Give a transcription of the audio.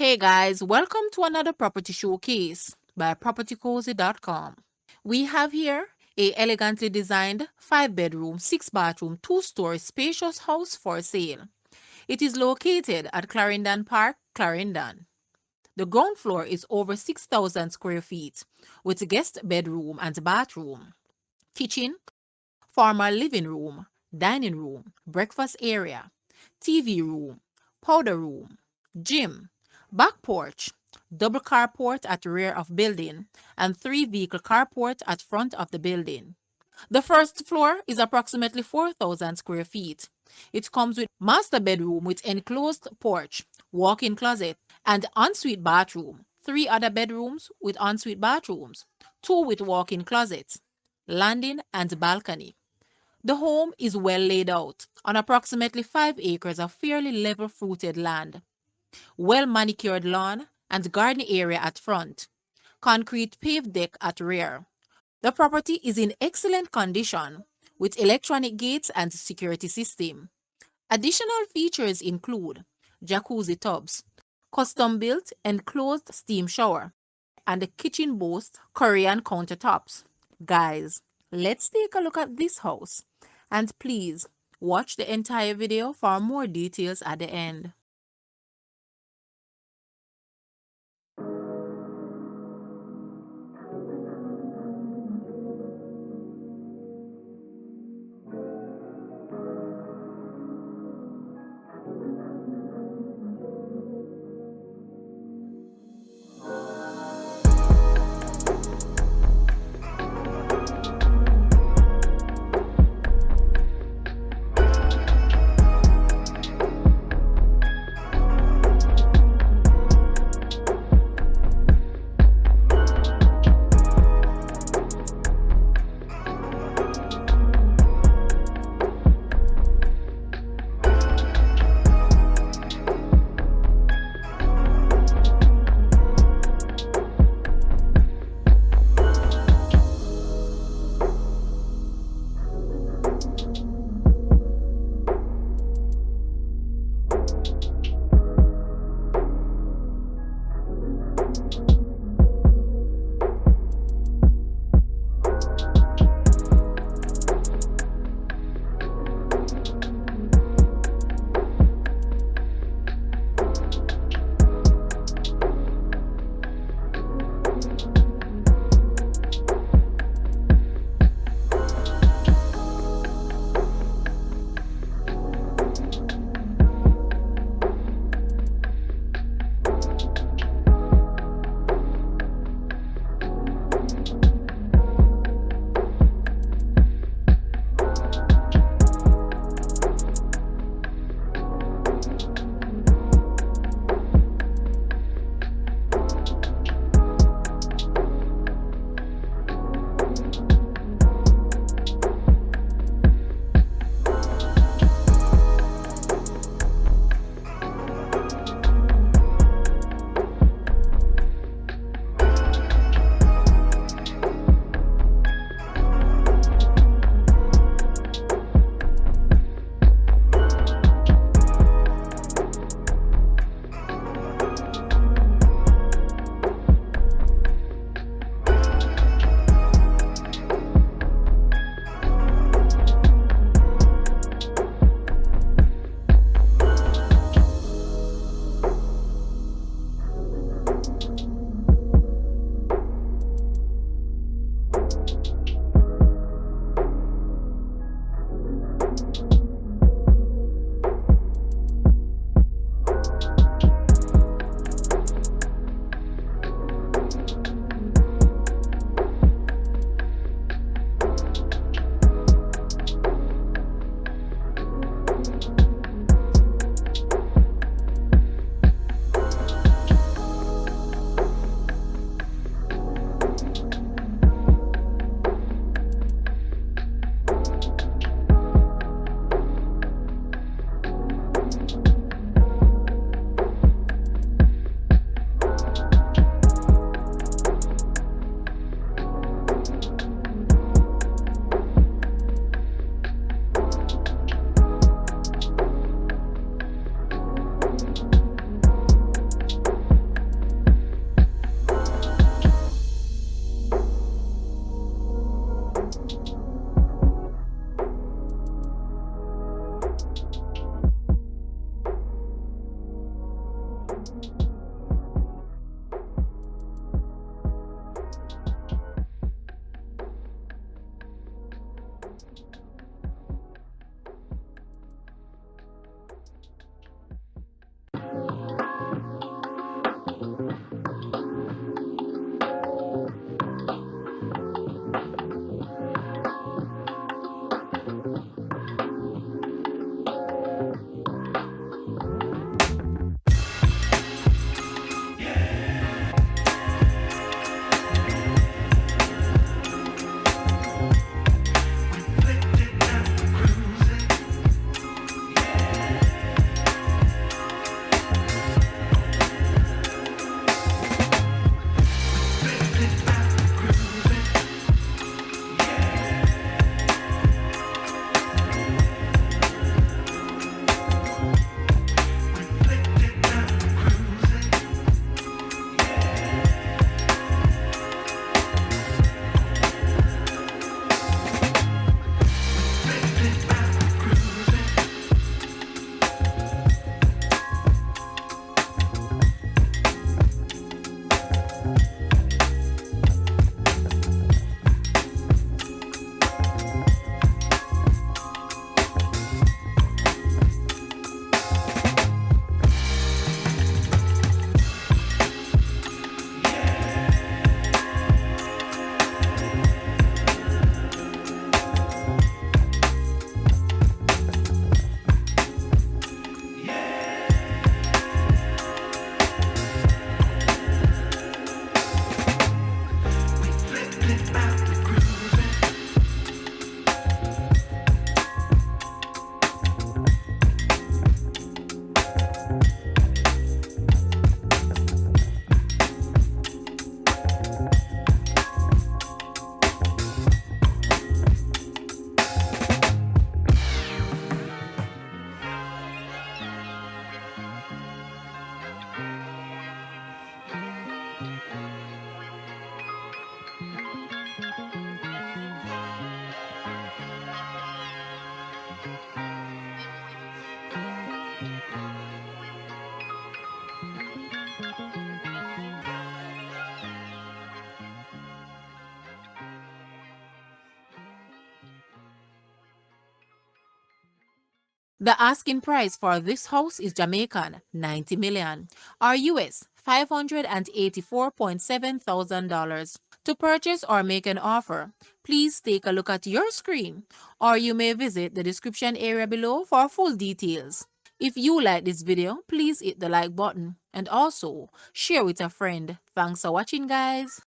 Hey guys, welcome to another property showcase by propertycozy.com. We have here a elegantly designed 5-bedroom, 6-bathroom, 2-story spacious house for sale. It is located at Clarendon Park, Clarendon. The ground floor is over 6,000 square feet with guest bedroom and bathroom, kitchen, formal living room, dining room, breakfast area, TV room, powder room, gym, back porch, double carport at rear of building, and 3-vehicle carport at front of the building. The first floor is approximately 4,000 square feet. It comes with master bedroom with enclosed porch, walk-in closet, and ensuite bathroom, 3 other bedrooms with ensuite bathrooms, 2 with walk-in closets, landing and balcony. The home is well laid out on approximately 5 acres of fairly level fruited land, well manicured lawn and garden area at front, concrete paved deck at rear. The property is in excellent condition with electronic gates and security system. Additional features include jacuzzi tubs, custom built enclosed steam shower, and the kitchen boasts corian countertops. Guys, let's take a look at this house. And please watch the entire video for more details at the end. The asking price for this house is Jamaican 90 million or US $584,700. To purchase or make an offer, please take a look at your screen or you may visit the description area below for full details. If you like this video, please hit the like button and also share with a friend. Thanks for watching, guys.